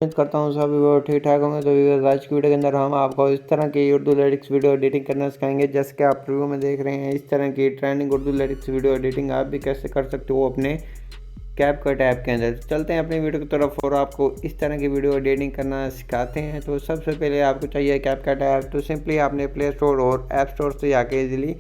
उम्मीद करता हूँ सभी वो ठीक ठाक होंगे। तो व्यूअर्स, आज की वीडियो के अंदर हम आपको इस तरह की उर्दू लिरिक्स वीडियो एडिटिंग करना सिखाएंगे। जैसे कि आप प्रीव्यू में देख रहे हैं, इस तरह की trending Urdu lyrics video editing आप भी कैसे कर सकते हो अपने कैपकट ऐप के अंदर। चलते हैं अपनी वीडियो की तरफ और आपको इस तरह की वीडियो एडिटिंग करना सिखाते हैं। तो सबसे पहले आपको चाहिए कैपकट ऐप। तो सिंपली आपने प्ले स्टोर और ऐप स्टोर से जाके इजीली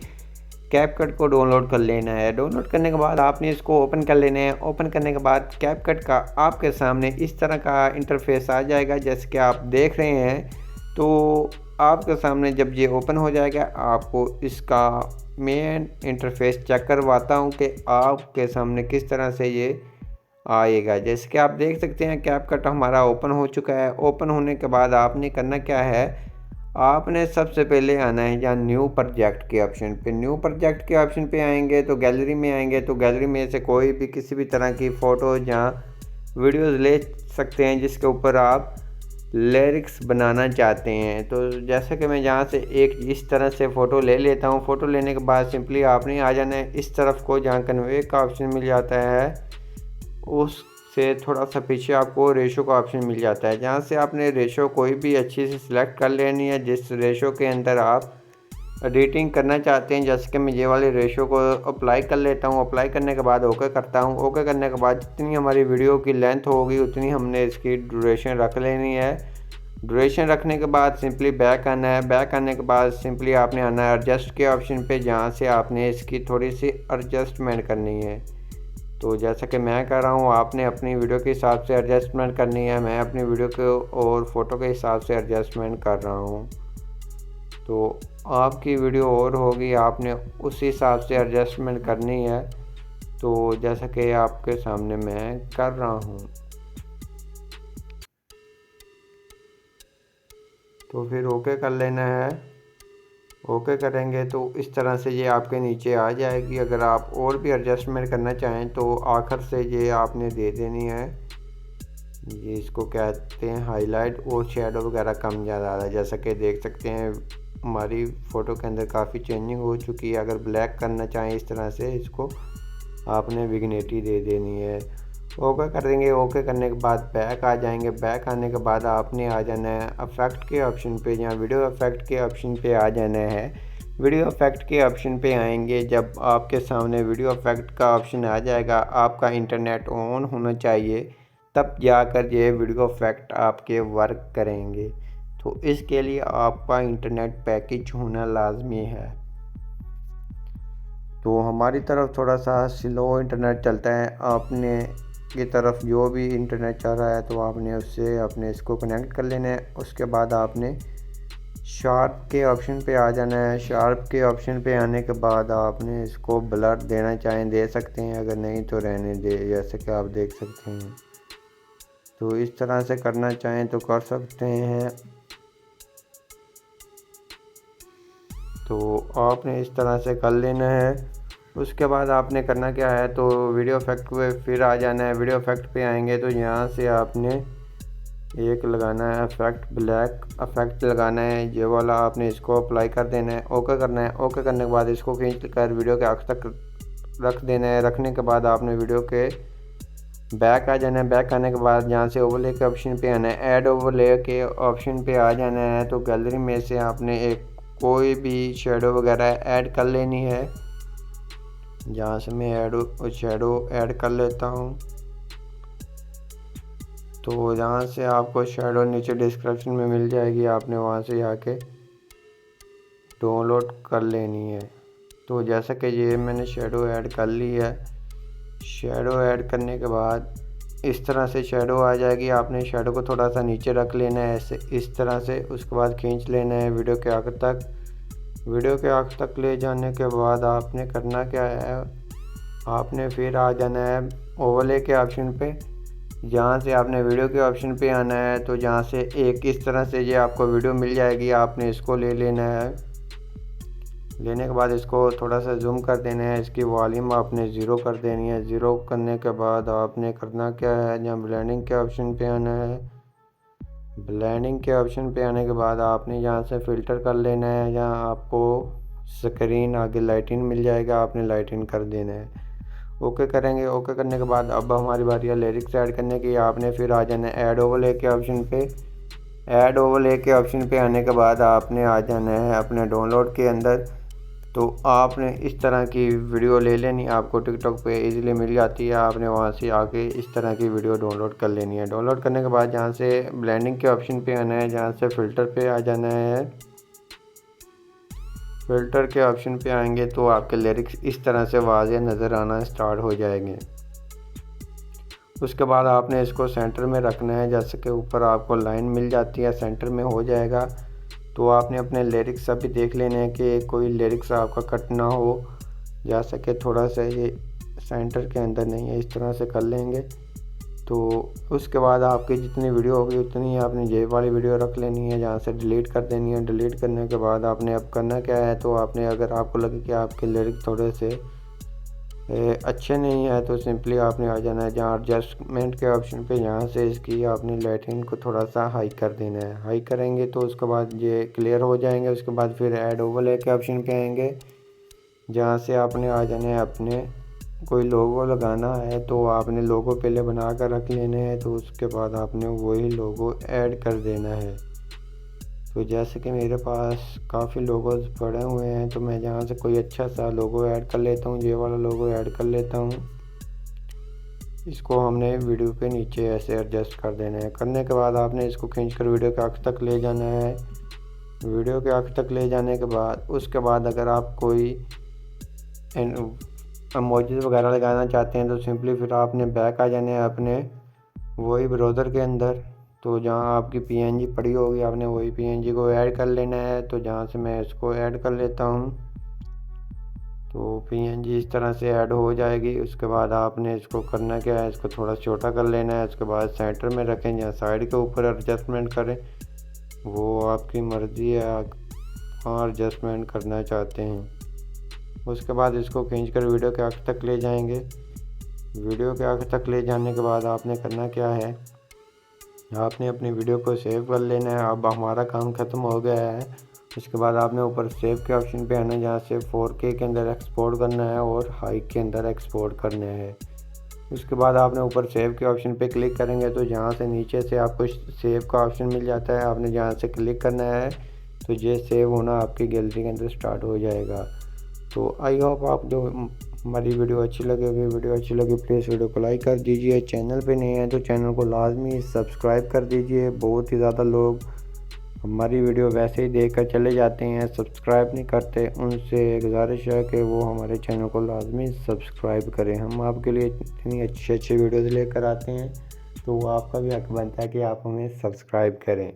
कैपकट को डाउनलोड कर लेना है। डाउनलोड करने के बाद आपने इसको ओपन कर लेना है। ओपन करने के बाद कैपकट का आपके सामने इस तरह का इंटरफेस आ जाएगा, जैसे कि आप देख रहे हैं। तो आपके सामने जब ये ओपन हो जाएगा, आपको इसका मेन इंटरफेस चेक करवाता हूँ कि आपके सामने किस तरह से ये आएगा। जैसे कि आप देख सकते हैं, कैपकट हमारा ओपन हो चुका है। ओपन होने के बाद आपने करना क्या है, आपने सबसे पहले आना है यहाँ न्यू प्रोजेक्ट के ऑप्शन पे। न्यू प्रोजेक्ट के ऑप्शन पे आएंगे तो गैलरी में आएंगे, तो गैलरी में से कोई भी किसी भी तरह की फ़ोटो या वीडियोस ले सकते हैं जिसके ऊपर आप लिरिक्स बनाना चाहते हैं। तो जैसे कि मैं यहाँ से एक इस तरह से फ़ोटो ले लेता हूँ। फ़ोटो लेने के बाद सिंपली आपने आ जाना है इस तरफ को, जहाँ कन्वे का ऑप्शन मिल जाता है। उससे थोड़ा सा पीछे आपको रेशो का ऑप्शन मिल जाता है, जहाँ से आपने रेशो कोई भी अच्छी से सिलेक्ट कर लेनी है जिस रेशो के अंदर आप एडिटिंग करना चाहते हैं। जैसे कि मैं ये वाले रेशो को अप्लाई कर लेता हूँ। अप्लाई करने के बाद ओके करता हूँ। ओके करने के बाद जितनी हमारी वीडियो की लेंथ होगी उतनी हमने इसकी ड्यूरेशन रख लेनी है। ड्यूरेशन रखने के बाद सिंपली बैक आना है। बैक आने के बाद सिंपली आपने आना है एडजस्ट के ऑप्शन पे, जहाँ से आपने इसकी थोड़ी सी एडजस्टमेंट करनी है। तो जैसा कि मैं कर रहा हूँ, आपने अपनी वीडियो के हिसाब से एडजस्टमेंट करनी है। मैं अपनी वीडियो के और फ़ोटो के हिसाब से एडजस्टमेंट कर रहा हूँ। तो आपकी वीडियो और होगी, आपने उस हिसाब से एडजस्टमेंट करनी है। तो जैसा कि आपके सामने मैं कर रहा हूँ, तो फिर ओके कर लेना है। ओके करेंगे तो इस तरह से ये आपके नीचे आ जाएगी। अगर आप और भी एडजस्टमेंट करना चाहें तो आखिर से ये आपने दे देनी है। ये इसको कहते हैं हाईलाइट और शेडो वगैरह कम ज़्यादा आ रहा है। जैसा कि देख सकते हैं हमारी फ़ोटो के अंदर काफ़ी चेंजिंग हो चुकी है। अगर ब्लैक करना चाहें इस तरह से इसको आपने विग्नेटी दे देनी है। ओके कर देंगे। ओके करने के बाद बैक आ जाएंगे। बैक आने के बाद आपने आ जाना है इफेक्ट के ऑप्शन पे, या वीडियो इफेक्ट के ऑप्शन पे आ जाना है। वीडियो इफेक्ट के ऑप्शन पे आएंगे। जब आपके सामने वीडियो इफेक्ट का ऑप्शन आ जाएगा, आपका इंटरनेट ऑन होना चाहिए, तब जाकर ये वीडियो इफेक्ट आपके वर्क करेंगे। तो इसके लिए आपका इंटरनेट पैकेज होना लाजमी है। तो हमारी तरफ थोड़ा सा स्लो इंटरनेट चलता है। आपने की तरफ जो भी इंटरनेट चल रहा है तो आपने उससे अपने इसको कनेक्ट कर लेना है। उसके बाद आपने शार्प के ऑप्शन पे आ जाना है। शार्प के ऑप्शन पे आने के बाद आपने इसको ब्लर देना चाहें दे सकते हैं, अगर नहीं तो रहने दे, जैसे कि आप देख सकते हैं। तो इस तरह से करना चाहें तो कर सकते हैं। तो आपने इस तरह से कर लेना है। उसके बाद आपने करना क्या है, तो वीडियो इफेक्ट पे फिर आ जाना है। वीडियो इफेक्ट पे आएंगे तो यहाँ से आपने एक लगाना है इफेक्ट, ब्लैक इफेक्ट लगाना है। ये वाला आपने इसको अप्लाई कर देना है। ओके करना है। ओके करने के बाद इसको खींच कर वीडियो के आखिर तक रख देना है। रखने के बाद आपने वीडियो के बैक आ जाना है। बैक आने के बाद यहाँ से ओवरले के ऑप्शन पे आना है। ऐड ओवरले के ऑप्शन पे आ जाना है। तो गैलरी में से आपने एक कोई भी शेडो वगैरह ऐड कर लेनी है। जहाँ से मैं शेडो ऐड कर लेता हूँ। तो जहाँ से आपको शेडो नीचे डिस्क्रिप्शन में मिल जाएगी, आपने वहाँ से आके डाउनलोड कर लेनी है। तो जैसा कि ये मैंने शेडो ऐड कर ली है। शेडो ऐड करने के बाद इस तरह से शेडो आ जाएगी। आपने शेडो को थोड़ा सा नीचे रख लेना है ऐसे, इस तरह से। उसके बाद खींच लेना है वीडियो के आखिर तक। वीडियो के आखिर तक ले जाने के बाद आपने करना क्या है, आपने फिर आ जाना है ओवरले के ऑप्शन पे। जहाँ से आपने वीडियो के ऑप्शन पे आना है, तो जहाँ से एक इस तरह से ये आपको वीडियो मिल जाएगी, आपने इसको ले लेना है। लेने के बाद इसको थोड़ा सा जूम कर देना है। इसकी वॉल्यूम आपने ज़ीरो कर देनी है। ज़ीरो करने के बाद आपने करना क्या है, जहाँ ब्लेंडिंग के ऑप्शन पे आना है। ब्लेंडिंग के ऑप्शन पे आने के बाद आपने यहाँ से फ़िल्टर कर लेना है। जहाँ आपको स्क्रीन आगे लाइटिंग मिल जाएगा, आपने लाइटिंग कर देना है। ओके करेंगे। ओके करने के बाद अब हमारी बारी है लिरिक्स ऐड करने की। आपने फिर आ जाना है ऐड ओवरले के ऑप्शन पे। ऐड ओवरले के ऑप्शन पे आने के बाद आपने आ जाना है अपने डाउनलोड के अंदर। तो आपने इस तरह की वीडियो ले लेनी, आपको टिकटॉक पे इजीली मिल जाती है। आपने वहाँ से आके इस तरह की वीडियो डाउनलोड कर लेनी है। डाउनलोड करने के बाद जहाँ से ब्लेंडिंग के ऑप्शन पे आना है, जहाँ से फ़िल्टर पे आ जाना है। फ़िल्टर के ऑप्शन पे आएंगे तो आपके लिरिक्स इस तरह से वाज़ेह नज़र आना स्टार्ट हो जाएंगे। उसके बाद आपने इसको सेंटर में रखना है, जैसे कि ऊपर आपको लाइन मिल जाती है सेंटर में हो जाएगा। तो आपने अपने लिरिक्स अभी देख लेने हैं कि कोई लिरिक्स आपका कट ना हो, जैसा कि थोड़ा सा ये सेंटर के अंदर नहीं है, इस तरह से कर लेंगे। तो उसके बाद आपकी जितनी वीडियो होगी उतनी ही आपने जेब वाली वीडियो रख लेनी है, जहाँ से डिलीट कर देनी है। डिलीट करने के बाद आपने अब करना क्या है, तो आपने अगर आपको लगे कि आपके लिरिक्स थोड़े से अच्छे नहीं है तो सिंपली आपने आ जाना है जहाँ एडजस्टमेंट के ऑप्शन पे, यहाँ से इसकी आपने लाइटिंग को थोड़ा सा हाई कर देना है। हाई करेंगे तो उसके बाद ये क्लियर हो जाएंगे। उसके बाद फिर ऐड ओवरले के ऑप्शन पे आएंगे, जहाँ से आपने आ जाना है अपने कोई लोगो लगाना है तो आपने लोगो पहले बना कर रख लेने हैं। तो उसके बाद आपने वही लोगो ऐड कर देना है। तो जैसे कि मेरे पास काफ़ी लोगोज पड़े हुए हैं, तो मैं जहाँ से कोई अच्छा सा लोगो ऐड कर लेता हूँ, ये वाला लोगो ऐड कर लेता हूँ। इसको हमने वीडियो के नीचे ऐसे एडजस्ट कर देना है। करने के बाद आपने इसको खींचकर वीडियो के आखिर तक ले जाना है। वीडियो के आखिर तक ले जाने के बाद उसके बाद अगर आप कोई इमोजीज वगैरह लगाना चाहते हैं तो सिंपली फिर आपने बैक आ जाना है अपने वही ब्राउज़र के अंदर। तो जहाँ आपकी पीएनजी पड़ी होगी आपने वही पीएनजी को ऐड कर लेना है। तो जहाँ से मैं इसको ऐड कर लेता हूँ, तो पीएनजी इस तरह से ऐड हो जाएगी। उसके बाद आपने इसको करना क्या है, इसको थोड़ा छोटा कर लेना है। उसके बाद सेंटर में रखें, या साइड के ऊपर एडजस्टमेंट करें, वो आपकी मर्ज़ी है आप कहाँ एडजस्टमेंट करना चाहते हैं। उसके बाद इसको खींच कर वीडियो के आखिर तक ले जाएंगे। वीडियो के आखिर तक ले जाने के बाद आपने करना क्या है, आपने अपनी वीडियो को सेव कर लेना है। अब हमारा काम ख़त्म हो गया है। उसके बाद आपने ऊपर सेव के ऑप्शन पे आना है, जहाँ से 4K के अंदर एक्सपोर्ट करना है और हाई के अंदर एक्सपोर्ट करना है। उसके बाद आपने ऊपर सेव के ऑप्शन पे क्लिक करेंगे तो जहाँ से नीचे से आपको सेव का ऑप्शन मिल जाता है, आपने जहाँ से क्लिक करना है तो ये सेव होना आपकी गैलरी के अंदर स्टार्ट हो जाएगा। तो आई होप आप जो हमारी वीडियो अच्छी लगेगी, वीडियो अच्छी लगी प्लीज़ वीडियो को लाइक कर दीजिए। चैनल पे नए हैं तो चैनल को लाजमी सब्सक्राइब कर दीजिए। बहुत ही ज़्यादा लोग हमारी वीडियो वैसे ही देख कर चले जाते हैं, सब्सक्राइब नहीं करते। उनसे गुजारिश है कि वो हमारे चैनल को लाजमी सब्सक्राइब करें। हम आपके लिए इतनी अच्छी अच्छी वीडियोज़ लेकर आते हैं, तो वो आपका भी हक बनता है कि आप हमें सब्सक्राइब करें।